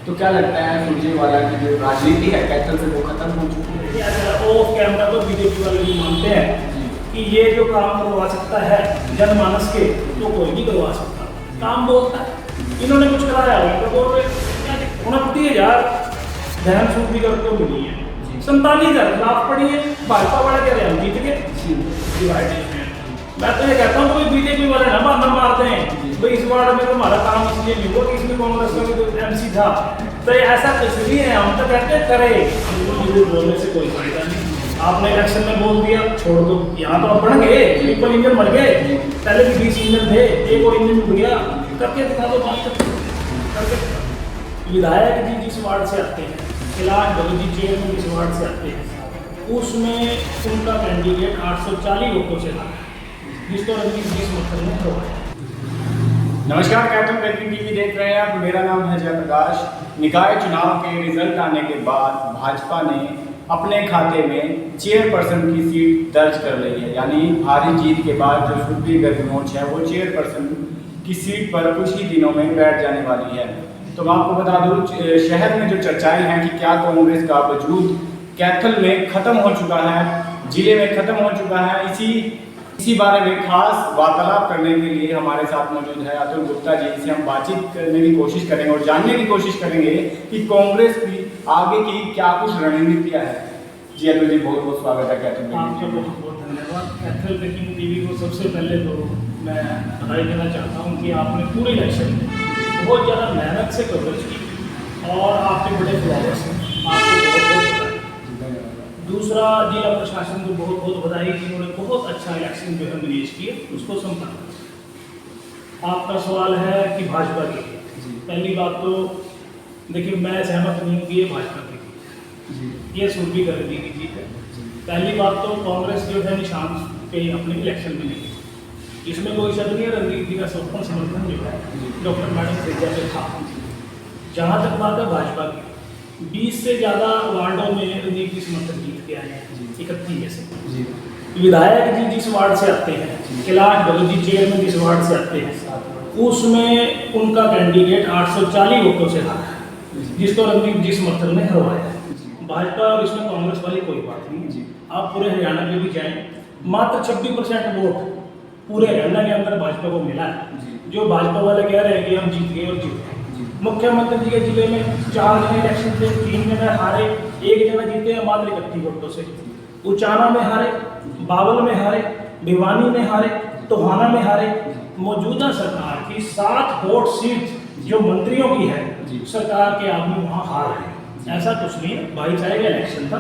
तो क्या लगता है सुरजेवाला की जो राजनीति है कैथल से वो खत्म हो चुकी है? ऑफ कैमरा तो बीजेपी वाले भी मानते हैं कि ये जो काम करवा सकता है जनमानस के तो कोई नहीं करवा सकता। काम बोलता है, इन्होंने कुछ कराया है तो बोल रहे 29,000 बहन सूखी करके मिली है, 47,000 खिलाफ पड़ी है। भाजपा वाले कह रहे हैं हम जीत गए डिवाइडेड में। मैं तो ये कहता हूँ कोई बीजेपी वाले ना बहाना मारते हैं भाई इस वार्ड में तुम्हारा काम इसलिए नहीं हुआ कि इसमें कांग्रेस का भी एमसी था, तो ऐसा कुछ नहीं है। हम तो कहते हैं करे, हमको झूठ बोलने से कोई फायदा नहीं। आपने इलेक्शन में बोल दिया छोड़ दो, यहाँ तो अब बढ़ गए, ट्रिपल इंजन मर गए, पहले भी 20 इंजन थे, एक और इंजन उड़ गया, करके दिखा दो बात करके। विधायक जी जिस वार्ड से आते हैं, कैलाश भगत जी चेयरमैन जिस वार्ड से आते हैं, उसमें उनका कैंडिडेट 840 वोटों से हारा, जिसको रंजीत जी समर्थन में करवाया। नमस्कार, कैथल ब्रेकिंग टीवी देख रहे हैं आप। मेरा नाम है जयप्रकाश। निकाय चुनाव के रिजल्ट आने के बाद भाजपा ने अपने खाते में चेयरपर्सन की सीट दर्ज कर ली है, यानी भारी जीत के बाद जो सुप्रीम गर्गनोच है वो चेयरपर्सन की सीट पर कुछ ही दिनों में बैठ जाने वाली है। तो मैं आपको बता दूं, शहर में जो चर्चाएं हैं कि क्या कांग्रेस का वजूद कैथल में खत्म हो चुका है, जिले में खत्म हो चुका है, इसी बारे में खास वार्तालाप करने के लिए हमारे साथ मौजूद है अतुल गुप्ता जी। इनसे हम बातचीत करने की कोशिश करेंगे और जानने की कोशिश करेंगे कि कांग्रेस की आगे की क्या कुछ रणनीतियां हैं। जी अतुल जी, बहुत बहुत स्वागत है कैथल ब्रेकिंग। आपका बहुत बहुत धन्यवाद। कैथल ब्रेकिंग टीवी को सबसे पहले तो मैं बधाई देना चाहता हूँ कि आपने पूरे इलेक्शन में बहुत ज़्यादा मेहनत से कवरेज की और आपके बड़े फॉलोअर्स हैं, आपको बहुत बहुत बधाई। दूसरा, जिला प्रशासन को बहुत बहुत बधाई कि उन्होंने बहुत अच्छा इलेक्शन जो है मैनेज किए, उसको संपन्न। आपका सवाल है कि भाजपा के लिए, पहली बात तो देखिए मैं सहमत नहीं हूँ कि ये भाजपा के लिए, ये सुरभि कर दी गई जीत है। पहली बात तो कांग्रेस जो है निशान पे अपने इलेक्शन में नहीं, इसमें कोई शक नहीं है। रणजीत जी का संपूर्ण समर्थन जो है डॉक्टर मैडम तेजा पे था। जहाँ तक बात है भाजपा की, 20 से ज़्यादा वार्डों में रणजीत जी समर्थन जीत के आए हैं, 31 में से। विधायक जी जिस वार्ड से आते हैं, कैलाश भगत जी चेयरमैन जिस वार्ड से आते हैं, उसमें उनका कैंडिडेट 840 वोटों से हारा, जिसको रणजीत जी समर्थन में हरवाया। भाजपा और इसमें कांग्रेस वाली कोई बात नहीं। आप पूरे हरियाणा में भी जाएं, मात्र 26% वोट पूरे हरियाणा के अंदर भाजपा को मिला है। जो भाजपा वाले कह रहे हैं कि हम जीत गए और जीत गए। मुख्यमंत्री जी के जिले में 4 जने इलेक्शन थे, 3 जने हारे, 1 जना जीते हैं मात्र 31 वोटों से। उचाना में हारे, बावल में हारे, भिवानी में हारे, टोहाना में हारे। मौजूदा सरकार की 7 वोट सीट जो मंत्रियों की है, सरकार के आदमी वहाँ हार रहे हैं। ऐसा कुछ नहीं है, भाईचारे का इलेक्शन था,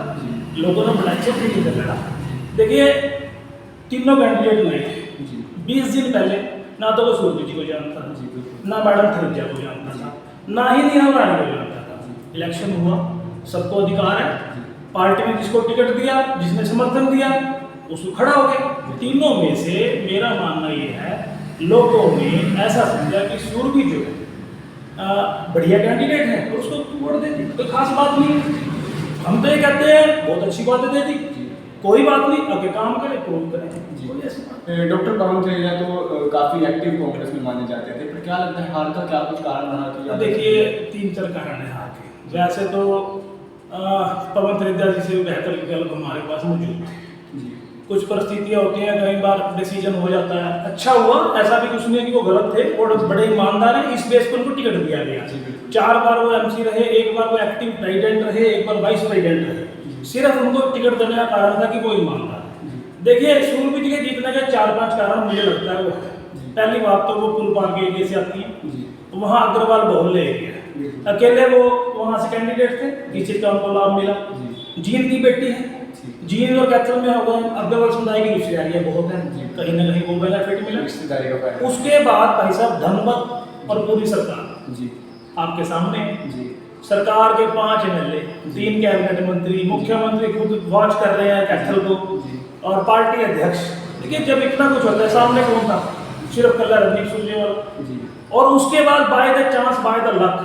लोगों ने बड़ा अच्छे तरीके से लड़ा। देखिए तीनों कैंडिडेट नए थे। 20 दिन पहले ना तो वो सूर्य जी को जानता था, ना मैडम थरेजा को जानता था, ना ही नीरव रानी को जानता था। इलेक्शन हुआ, सबको अधिकार है, पार्टी ने जिसको टिकट दिया, जिसने समर्थन दिया, उसको खड़ा हो गया। तीनों में से मेरा मानना ये है, लोगों ने ऐसा समझा कि सूर्य जो है बढ़िया कैंडिडेट है और उसको वोट दे दी, तो खास बात नहीं। हम तो ये कहते हैं बहुत अच्छी बातें दे दी, कोई बात नहीं, आगे काम करें, प्रूव करें। डॉक्टर पवन थरेजा तो काफी एक्टिव कांग्रेस में माने जाते थे, पर क्या लगता है हार का क्या कुछ कारण रहा? देखिए 3-4 कारण है हार के। वैसे तो पवन थरेजा जी से बेहतर विकल्प हमारे पास मौजूद थे। कुछ परिस्थितियाँ होती हैं, कई बार डिसीजन हो जाता है। अच्छा हुआ, ऐसा भी कुछ नहीं है कि वो गलत थे, और बड़े ईमानदार हैं, इस बेस पर उनको टिकट दिया गया। 4 बार वो एमसी रहे, 1 बार वो एक्टिव प्रेसिडेंट रहे, 1 बार वाइस प्रेसिडेंट रहे। सिर्फ उनको टिकट देने का कारण था कि वो ईमानदार। देखिए सूर्य जी के जीतने के 4-5 कारण मुझे लगता है वो है। पहली बात तो वो पुल पार के एरिया से आती है, वहाँ अग्रवाल बहुल्य एरिया, अकेले वो वहाँ से कैंडिडेट थे, इस चीज का उनको लाभ मिला। जीन की बेटी है, जीन और कैथल में हो गए, अग्रवाल समुदाय की रिश्तेदारियाँ बहुत हैं, कहीं ना कहीं वो बेनिफिट मिला। उसके बाद भाई साहब धनबल और पूरी सरकार आपके सामने, सरकार के 5 एमएलए, 3 कैबिनेट मंत्री, मुख्यमंत्री खुद वॉच कर रहे हैं कैथल को, और पार्टी अध्यक्ष। देखिए जब इतना कुछ होता है, सामने कौन था? सिर्फ कल रणदीप सुरजेवाला। और उसके बाद by the chance, by the luck,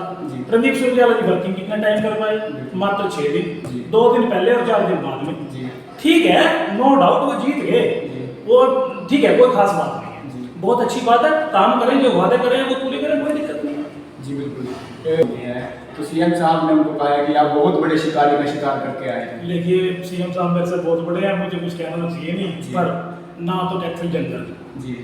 Randeep Surjewala की वर्किंग कितना टाइम कर पाए? मात्र 6 दिन, 2 दिन पहले और 4 दिन बाद में। ठीक है, नो डाउट वो जीत गए, वो ठीक है, कोई खास बात नहीं है, बहुत अच्छी बात है। काम करें, जो वादे करें वो पूरे करें, कोई दिक्कत नहीं है। जी बिल्कुल। तो सीएम साहब ने उनको कहा है कि आप बहुत बड़े शिकारी का शिकार करके आए हैं। देखिए सीएम साहब मेरे से बहुत बड़े हैं, मुझे कुछ कहना तो चाहिए नहीं, जी। पर ना तो कैथल जंगल, जी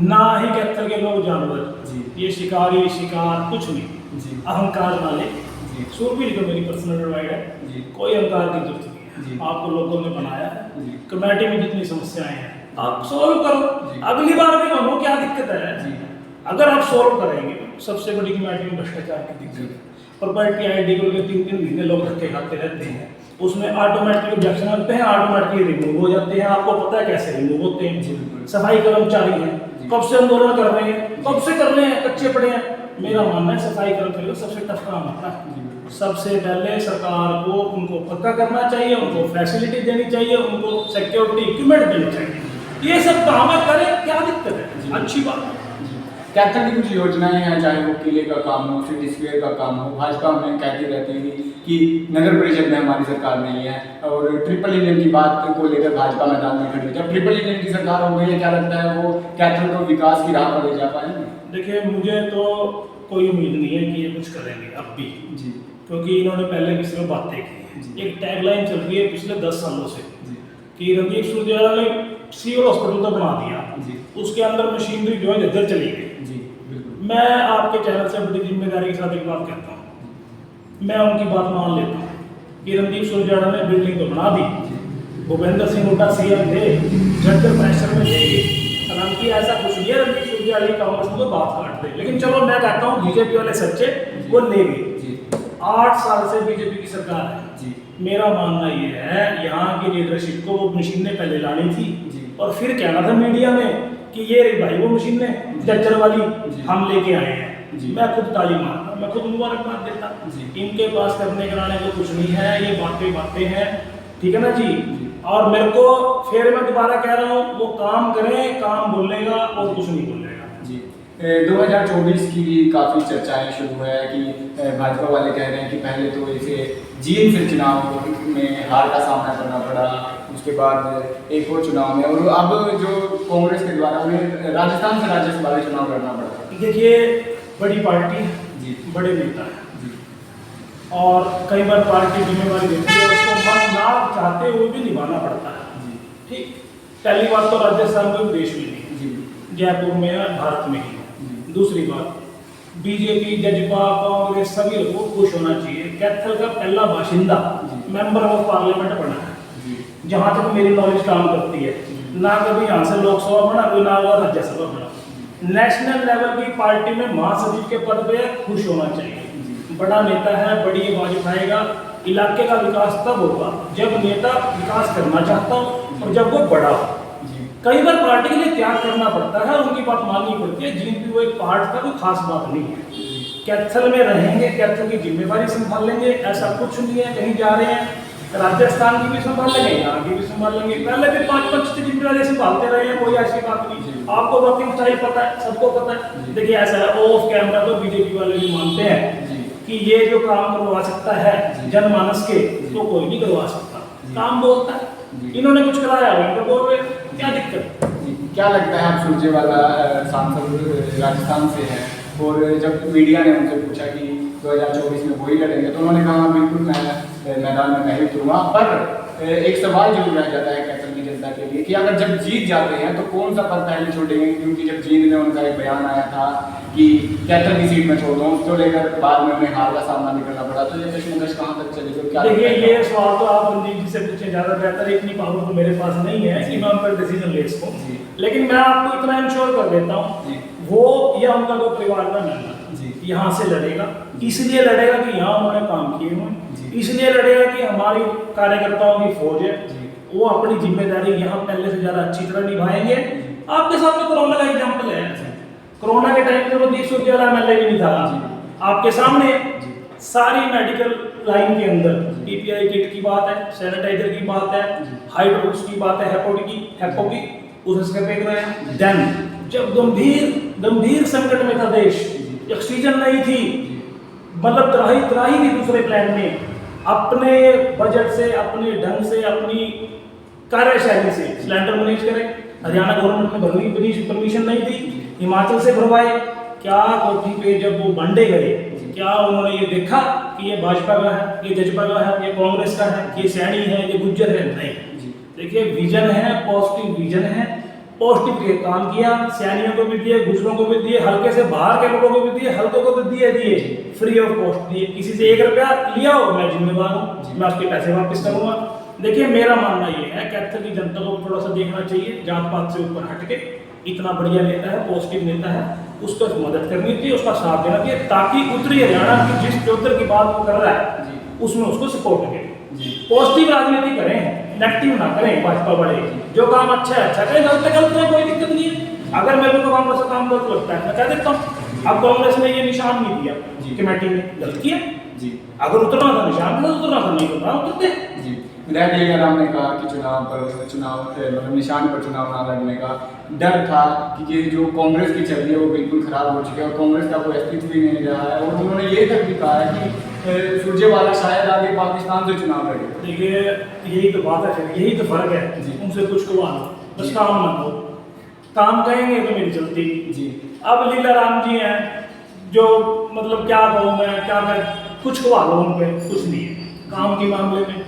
ना ही कैथल के लोग जानवर, जी। ये शिकारी शिकार कुछ नहीं, जी अहंकार वाले। जी सूरबीर को मेरी पर्सनल एडवाइस है, जी कोई अहंकार की जरूरत नहीं जी। है। आपको लोगों ने बनाया है, जी। कमेटी में जितनी समस्याएं हैं आप सोल्व करो, जी। अगली बार भी मानो क्या दिक्कत है। जी। अगर आप सोल्व करेंगे, सबसे बड़ी कमेटी में भ्रष्टाचार की दिक्कत जी। है, प्रॉपर्टी आईडी को 3-3 महीने लोग धक्के खाते रहते हैं, उसमें ऑटोमेटिकली ऑब्जेक्शन लगते हैं, ऑटोमेटिकली रिमूव हो जाते हैं। आपको पता है कैसे रिमूव होते जी, हैं? बिल्कुल। सफाई कर्मचारी हैं, जी। कब से आंदोलन कर रहे हैं, कब से कर रहे हैं, कच्चे पड़े हैं। मेरा मानना है सफाई कर्मचारी का सबसे टफ काम होता है। सबसे पहले सरकार को उनको पक्का करना चाहिए, उनको फैसिलिटी देनी चाहिए, उनको सिक्योरिटी इक्विपमेंट देनी चाहिए। ये सब काम है, करें, क्या दिक्कत है? अच्छी बात है। कैथल की कुछ योजनाएं हैं, चाहे वो किले का काम हो, सिटी स्क्वायर का काम हो, भाजपा में कहती रहती है कि नगर परिषद में हमारी सरकार नहीं है, और ट्रिपल इंजन की बात को लेकर भाजपा मैदान में खड़ी है। जब ट्रिपल इंजन की सरकार हो गई है, क्या लगता है वो कैथल को विकास की राह पर ले जा पाएंगे? देखिए मुझे तो कोई उम्मीद नहीं है कि ये कुछ करेंगे अब भी, जी क्योंकि इन्होंने पहले भी सिर्फ बातें की जी। हैं। एक टैगलाइन चल रही है पिछले 10 सालों से जी कि रणदीप सुरजेवाला ने सिविल हॉस्पिटल तो बना दिया, जी उसके अंदर मशीनरी जो है इधर चली गई। जी बिल्कुल। मैं आपके चैनल से बड़ी जिम्मेदारी के साथ एक बात कहता हूँ, मैं उनकी बात मान लेता हूँ कि रणदीप सुरजेवाला ने बिल्डिंग तो बना दी, भूपेंद्र सिंह हुड्डा सीएम थे, जगदल प्रेशर में देंगे, हालांकि ऐसा कुछ नहीं है रणदीप सुरजेवाला की कांग्रेस में तो बात काट दे। लेकिन चलो मैं कहता हूँ बीजेपी वाले सच्चे, वो ले गए। 8 साल से बीजेपी की सरकार है जी मेरा मानना ये है यहाँ की लीडरशिप को वो मशीनें पहले लानी थी जी। और फिर कहना था मीडिया में कि ये रे भाई वो मशीनें जज्जर वाली जी। हम लेके आए हैं। जी। मैं खुद ताली मारता, मैं खुद मुबारकबाद देता। जी। इनके पास करने कराने को कुछ नहीं है, ये बातें हैं, ठीक है ना जी। जी। और मेरे को फिर मैं दोबारा कह रहा हूँ, वो काम करें, काम बोलेगा और कुछ नहीं बोलेगा जी। 2024 की भी काफ़ी चर्चाएं शुरू है कि भाजपा वाले कह रहे हैं कि पहले तो इसे जींद से चुनाव में हार का सामना करना पड़ा, उसके बाद एक और चुनाव में, और अब जो कांग्रेस के द्वारा उन्हें राजस्थान से राज्यसभा वाले चुनाव लड़ना पड़ा। देखिए बड़ी पार्टी जी बड़े नेता है, जी और कई बार पार्टी जिम्मेवारी देती है, उसको मन ना चाहते हुए भी निभाना पड़ता है। जी ठीक, पहली बात तो राजस्थान कोई देश में नहीं, जी जयपुर में है, भारत में ही है। जी। दूसरी बात, बीजेपी, जजपा, कांग्रेस सभी लोगों को खुश होना चाहिए। कैथल का पहला बाशिंदा जी। मेंबर ऑफ पार्लियामेंट बना है, जी जहाँ तक मेरी नॉलेज काम करती है। ना कभी यहाँ से लोकसभा बना, कोई ना हुआ राज्यसभा बना। नेशनल लेवल की पार्टी में महासचिव के पद पे खुश होना चाहिए। बड़ा नेता है, बड़ी आवाज उठाएगा। इलाके का विकास तब होगा जब नेता विकास करना चाहता हो और जब वो बड़ा हो। जी कई बार पार्टी के लिए त्याग करना पड़ता है, उनकी बात माननी पड़ती है, जिनकी वो एक पार्ट का कोई खास बात नहीं है। कैथल में रहेंगे, कैथल की जिम्मेवारी संभाल लेंगे, ऐसा कुछ नहीं है। कहीं जा रहे हैं, राजस्थान की भी संभाल लेंगे, यहाँ की भी संभाल लेंगे। पहले भी 5-5 जिम्मेदारी संभालते रहे हैं, कोई ऐसी बात नहीं। आपको वर्किंग स्टाइल पता है, सबको पता है। देखिए ऐसा है, ऑफ कैमरा तो बीजेपी वाले भी मानते हैं कि ये जो काम करवा सकता है जनमानस के, तो कोई नहीं करवा सकता। काम बोलता है, इन्होंने कुछ कराया हो तो बोल रहे, क्या दिक्कत? क्या लगता है, आप सुरजेवाला सांसद राजस्थान से हैं, और जब मीडिया ने उनसे पूछा कि 2024 में वही लड़ेंगे, तो उन्होंने कहा बिल्कुल मैं मैदान में नहीं उतरूंगा। पर एक सवाल जरूर रह जाता है कैथल की जनता के लिए कि अगर जब जीत जाते हैं तो कौन सा पद पहले छोड़ेंगे, क्योंकि जब जीत में उनका एक बयान आया था कि कैथल की सीट में छोड़ दूँ, उसको लेकर बाद में उन्हें हार का सामना भी करना पड़ा। तो ये कश्मकश कहाँ तक चलेगी? क्या देखिए ये सवाल तो आप रणदीप जी से पूछे ज़्यादा बेहतर है, इतनी पावर तो मेरे पास नहीं है कि मैं उन पर डिसीजन ले सकूँ। लेकिन मैं आपको इतना इंश्योर कर देता हूँ, वो या उनका कोई परिवार का मेंबर यहाँ से लड़ेगा। इसलिए लड़ेगा कि यहाँ उन्होंने काम किए हुए, इसलिए लड़ेगा कि हमारी कार्यकर्ताओं की फौज है, वो अपनी जिम्मेदारी यहाँ पहले से ज़्यादा अच्छी तरह निभाएंगे। आपके सामने कोरोना का एग्जाम्पल है, कोरोना के टाइम पे रणदीप सुरजेवाला एमएलए भी नहीं था। आपके सामने सारी मेडिकल लाइन के अंदर पीपीआई किट की बात है, सैनिटाइजर की बात है, हाइड्रोक्स की बात है, हेपो की उसके पे रहे हैं। देन जब गंभीर संकट में था देश, ऑक्सीजन नहीं थी, मतलब त्राही थी दूसरे प्लान में, अपने बजट से, अपने ढंग से, अपनी कार्यशैली से सिलेंडर मैनेज करें। हरियाणा गवर्नमेंट ने भरने की परमिशन नहीं दी, हिमाचल से भरवाए। क्या कोठी पे जब वो बांटे गए, क्या उन्होंने ये देखा कि ये भाजपा का है, ये जजपा का है, ये कांग्रेस का है, ये सैनी है, ये गुज्जर है? नहीं। देखिए विजन है, पॉजिटिव विजन है, पॉजिटिव ये काम किया, सैनियों को भी दिए, गुजरों को भी दिए, हल्के से बाहर के लोगों को भी दिए, हल्के को भी दिए फ्री ऑफ कॉस्ट दिए। किसी से 1 रुपया लिया हो, मैं जिम्मेवार हूँ, मैं उसके पैसे वापस करूंगा। देखिए मेरा मानना ये है कैथल की जनता को थोड़ा सा देखना चाहिए, जात पात से ऊपर हटके। इतना बढ़िया नेता है, पॉजिटिव नेता है, उसको मदद करनी चाहिए, उसका साथ देना चाहिए, ताकि उत्तरी हरियाणा की जिस चौधर की बात वो कर रहा है उसमें उसको सपोर्ट करें। पॉजिटिव राजनीति करें, नेगेटिव ना करें। भाजपा वाले जो काम अच्छा है अच्छा करें, गलत गलत है, कोई दिक्कत नहीं है। अगर मेरे को कांग्रेस का काम गलत लगता है मैं कह देता हूँ। अब कांग्रेस ने ये निशान नहीं दिया कमेटी ने, गलत किया जी। अगर उतरना था निशान तो उतरना था, नहीं उतरना उतरते जी। विधायक लीलाराम ने कहा कि मतलब निशान पर चुनाव ना लड़ने का डर था कि ये जो कांग्रेस की छवि है वो बिल्कुल खराब हो चुकी है और कांग्रेस का कोई अस्तित्व भी नहीं रहा है। और उन्होंने ये तक भी कहा है कि सुरजेवाला शायद आगे पाकिस्तान से चुनाव लड़े। देखिए यही तो बात है, यही तो फर्क है जी। उनसे कुछ को लो, बस काम मत हो, काम कहेंगे तो मेरी चलती जी। अब लीलाराम जी हैं जो मतलब क्या कहूँ मैं, क्या मैं कुछ को लो उन पे, कुछ नहीं है काम के मामले में,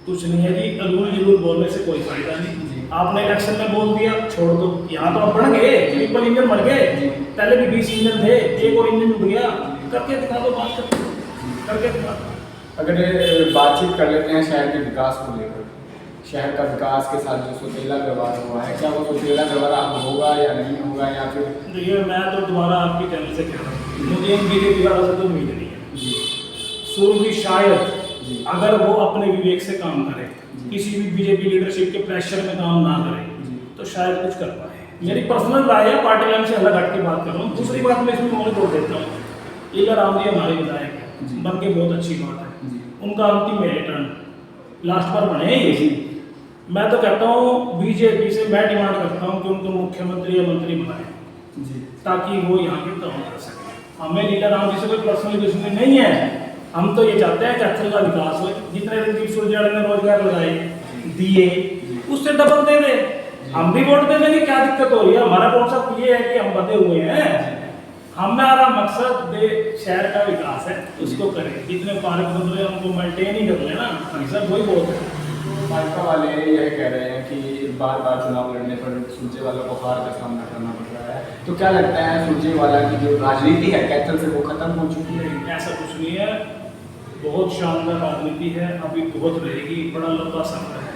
कुछ नहीं है जी। अरूल जरूर बोलने से कोई फायदा नहीं। आपने इलेक्शन में बोल दिया छोड़ दो, यहाँ तो अब बढ़ गए, ट्रिपल इंजन मर गए, पहले भी 20 इंजन थे, एक और इंजन उड़ गया, करके दिखा दो, बात करके दिखा दो। अगर बातचीत कर लेते हैं शहर के विकास को लेकर, शहर का विकास के साथ जो सौतेला व्यवहार हुआ है, क्या वो सौतेला व्यवहार अब होगा या नहीं होगा, या फिर? देखिए मैं तो दोबारा आपके चैनल से कह रहा हूँ, मुझे बीजेपी वालों से तो उम्मीद नहीं है। शुरू भी शायद अगर वो अपने विवेक से काम करे, किसी भी बीजेपी लीडरशिप के प्रेशर में काम ना करे, तो शायद कुछ कर पाए। मेरी पर्सनल राय है, पार्टी लाइन से अलग हट के बात कर रहा हूँ। दूसरी बात मैं इसमें मौन तोड़ देता हूँ, लीलाराम जी हमारे विधायक हैं, बन के बहुत अच्छी बात है, उनका अंतिम है टर्न, लास्ट पर बने ये। मैं तो कहता हूँ बीजेपी से मैं डिमांड करता हूँ कि उनको मुख्यमंत्री या मंत्री बनाए, ताकि वो यहाँ के काम कर सके। हमें लीलाराम जी से कोई पर्सनल दुश्मनी नहीं है, हम तो ये चाहते हैं कि कैथल का विकास हो। जितने रणदीप सुरजेवाला ने रोजगार लगाए दिए, उससे डबल दे दे, हम भी वोट दे देंगे, क्या दिक्कत हो रही है? हमारा कॉन्सेप्ट ये है कि हम बंधे हुए हैं, हमारा मकसद शहर का विकास है, उसको करें। जितने पार्क बन रहे हैं उनको मेंटेन ही कर लेना, सब वही बहुत है। भाजपा वाले यह कह रहे हैं कि बार बार चुनाव लड़ने पर सुरजेवाला को हार का सामना करना पड़ रहा है, तो क्या लगता है सुरजेवाला की जो राजनीति है कैथल से वो खत्म हो चुकी है? ऐसा कुछ नहीं है, बहुत शानदार राजनीति है, अभी बहुत रहेगी, बड़ा लंबा सफर है,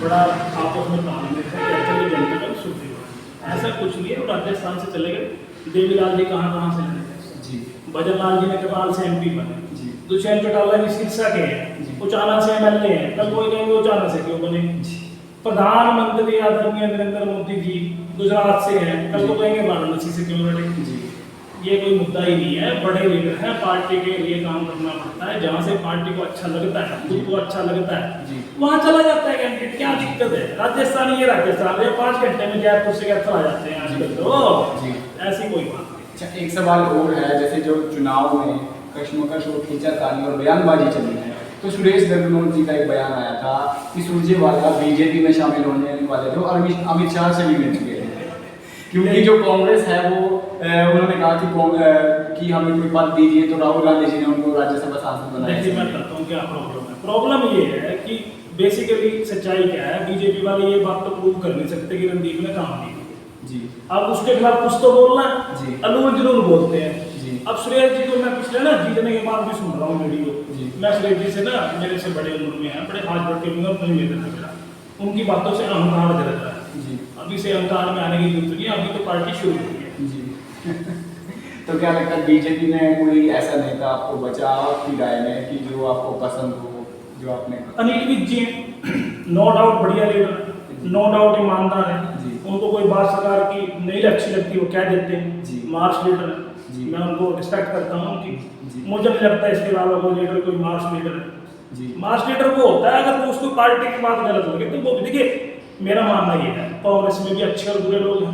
बड़ा आपस में तालमेल है कैथल की जनता का। सुरजेवाला ऐसा कुछ नहीं है, राजस्थान से चले गए, देवीलाल जी कहाँ से लड़े जी, भजनलाल जी ने नेपाल से MP बने जी, दुष्यंत चौटाला जी सिरसा के हैं, उचाना से MLA हैं, कल कोई कहेंगे उचाना से क्यों बने। प्रधानमंत्री आदरणीय नरेंद्र मोदी जी गुजरात से हैं, कल को कहेंगे वाराणसी से क्यों लड़े जी। ये कोई मुद्दा ही नहीं है, बड़े लीडर हैं, पार्टी के लिए काम करना पड़ता है, जहाँ से पार्टी को अच्छा लगता है, खुद को अच्छा लगता है वहाँ चला जाता है कैंडिडेट, क्या दिक्कत है? राजस्थान ये राजस्थान है, 5 घंटे में जयपुर से कैथल आ जाते हैं आजकल तो, ऐसी कोई बात नहीं। अच्छा एक सवाल और है, जैसे जो चुनाव में कश्मकश और खींचातानी और बयानबाजी चली है, तो सुरेश गहलोत जी का एक बयान आया था कि सुरजेवाला बीजेपी में शामिल होने वाले थे और अमित शाह से भी मिल चुके हैं, क्योंकि जो कांग्रेस है वो उन्होंने कहा कि हमें कोई पद दीजिए, तो राहुल गांधी जी ने उनको राज्यसभा सांसद बनाया। देखिए मैं बताता हूँ क्या प्रॉब्लम है। प्रॉब्लम ये है कि बेसिकली सच्चाई क्या है, बीजेपी वाले ये बात तो प्रूव कर नहीं सकते कि रणदीप ने काम नहीं किया जी। अब उसके खिलाफ कुछ तो बोलना जी, अनूल जरूर बोलते हैं जी। अब सुरेश जी को मैं पिछले ना जीतने के बाद भी सुन रहा हूँ वीडियो जी, मैं सुरेश जी से ना मेरे से बड़े उम्र में हैं, बड़े हाथ बढ़ के नहीं मेरे मेरा उनकी बातों से अहंकार जलता है जी। अभी से अहंकार में आने की जरूरत नहीं है, अभी तो पार्टी शुरू हुई है जी। तो क्या लगता है बीजेपी में कोई ऐसा नेता आपको बचा आपकी राय में कि जो आपको पसंद हो, जो आपने? अनिल विज जी नो डाउट बढ़िया लीडर, नो डाउट ईमानदार है जी। उनको कोई बात सरकार की नहीं अच्छी लगती वो कह देते हैं जी, मार्च लीडर जी, मैं उनको रिस्पेक्ट करता हूँ उनकी। मुझे नहीं लगता इसके अलावा कोई लीडर कोई मार्च लीडर है जी। मार्च लीडर वो होता है अगर वो उसको पार्टी की बात गलत लगे तो वो, देखिए मेरा मानना ये है कांग्रेस में भी अच्छे और बुरे लोग हैं,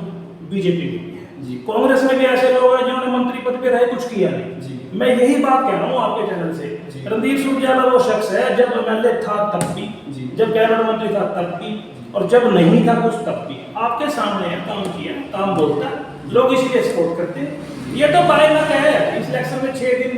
बीजेपी में भी है जी। कांग्रेस में भी ऐसे लोग हैं जिन्होंने मंत्री पद पे रहे कुछ किया नहीं जी। मैं यही बात कह रहा हूँ आपके चैनल से, रणदीप सुरजेवाला वो शख्स है जब MLA था तब भी, जब कैबिनेट मंत्री था तब भी, और जब नहीं था कुछ तब भी आपके सामने है, काम किया, काम बोलता है। लोग इसीलिए सपोर्ट करते हैं। ये तो बाय लक है, इस इलेक्शन में 6 दिन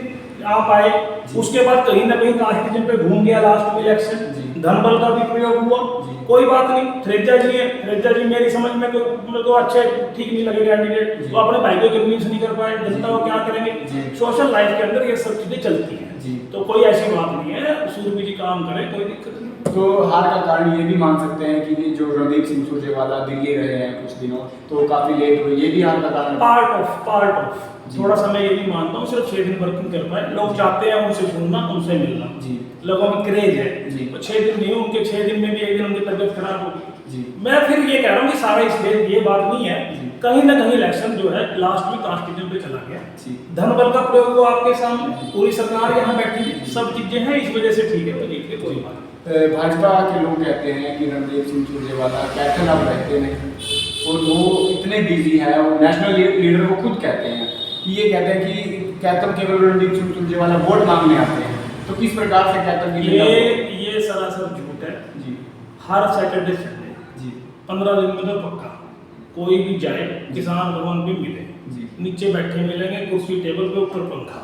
आप आए, उसके बाद कहीं ना कहीं कास्टिज्म पे घूम गया लास्ट में इलेक्शन, धन बल का भी प्रयोग हुआ, कोई बात नहीं। थ्रेजा जी है, थ्रेजा जी मेरी समझ में तो अच्छे ठीक नहीं लगे कैंडिडेट, वो अपने भाई को कन्विंस नहीं कर पाए, जनता को क्या करेंगे। सोशल लाइफ के अंदर ये सब चीजें चलती हैं, तो कोई ऐसी बात नहीं है, सूर्य जी काम करे, कोई दिक्कत नहीं। तो हार का कारण ये भी मान सकते हैं कि जो रणदीप सिंह सुरजेवाला दिल्ली रहे हैं कुछ दिनों, तो काफी लेट हुई, ये भी हार का कारण पार्ट ऑफ थोड़ा सा मैं ये भी मानता हूँ, सिर्फ 6 दिन वर्किंग कर पाए। लोग चाहते हैं उनसे सुनना, उनसे मिलना, लोगों में क्रेज है, तो 6 दिन नहीं, उनके 6 दिन में भी एक दिन उनकी तबियत खराब होगी। मैं फिर ये कह रहा हूँ कि सारा इसलिए ये बात नहीं है, कहीं ना कहीं इलेक्शन जो है लास्ट में कास्टिज्म पे चला गया, धन बल का प्रयोग हुआ आपके सामने, पूरी सरकार यहाँ बैठी, सब चीजें हैं, इस वजह से ठीक है, तो जीत के कोई बात। भाजपा के लोग कहते हैं कि रणदीप सिंह सुरजेवाला कैप्टन अब रहते नहीं, और वो इतने बिजी हैं, और नेशनल लीडर वो खुद कहते हैं कि ये कहते हैं कि कैप्टन केवल रणदीप सिंह सुरजेवाला वोट मांगने आते हैं, तो किस प्रकार से कैप्टन की ये सरासर झूठ है जी। हर सैटरडे संडे जी 15 दिन में तो पक्का कोई भी जाए, किसान भवन भी मिले, नीचे बैठे मिलेंगे, कुर्सी टेबल पे ऊपर पंखा,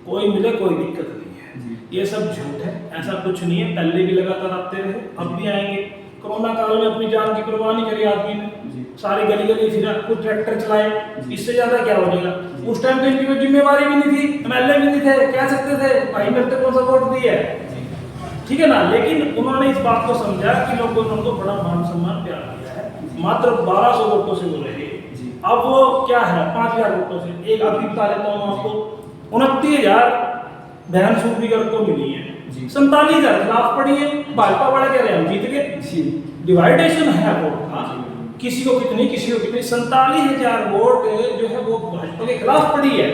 कोई मिले, कोई दिक्कत नहीं है। ये सब झूठ है, ऐसा कुछ नहीं है, पहले भी लगातार आते रहे, अब भी आएंगे। कोरोना काल में अपनी जान की परवाह नहीं करी आदमी ने, सारी गली गली फिरा, कुछ ट्रैक्टर चलाए, इससे ज्यादा क्या हो जाएगा। उस टाइम तो इनकी कोई जिम्मेवारी भी नहीं थी, एमएलए भी नहीं थे, कह सकते थे भाई मेरे को सपोर्ट दी है, ठीक है ना। लेकिन उन्होंने इस बात को समझा कि लोगों ने उनको बड़ा मान सम्मान प्यार दिया है, मात्र 1200 वोटों से वो रहे। अब वो क्या है 5000 वोटों से, एक अभी बता देता हूँ आपको, 29,000 बहन सूफीगर को मिली है, 47,000 खिलाफ पड़ी है, भाजपा वाले कह रहे हैं हम जीत गए। डिवाइडेशन है वोट का, किसी को कितनी 47,000 वोट जो है वो भाजपा के खिलाफ पड़ी है।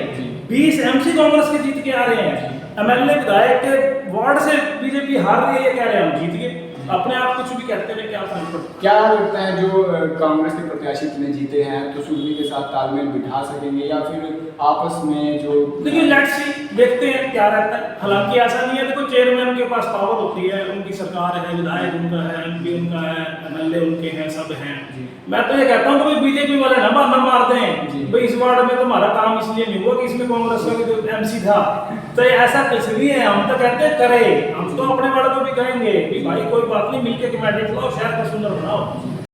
20 एमसी कांग्रेस के जीत के आ रहे हैं, एमएलए विधायक के वार्ड से बीजेपी हार रही है, ये कह रहे हैं हम जीत गए। अपने आप कुछ भी कहते हैं, क्या फर्क पड़ता? क्या लगता है जो कांग्रेस के प्रत्याशी इतने जीते हैं तो सूर्य के साथ तालमेल बिठा सकेंगे, या फिर आपस में जो देखिए लेट्स सी, देखते हैं क्या रहता है। हालांकि ऐसा नहीं है, देखो चेयरमैन के पास पावर होती है, उनकी सरकार है, विधायक उनका है, एमपी उनका है, एमएलए उनके हैं, सब हैं। मैं तो ये कहता हूँ कि बीजेपी वाले ना बहाना मार दें भाई इस वार्ड में तुम्हारा काम इसलिए नहीं हुआ कि इसमें कांग्रेस का जो एमसी था, तो ऐसा कुछ भी है। हम तो कहते हैं करे, हम तो अपने वाले को भी कहेंगे कि भाई कोई बात नहीं, मिलके कमेटी चलाओ, शहर को सुंदर बनाओ।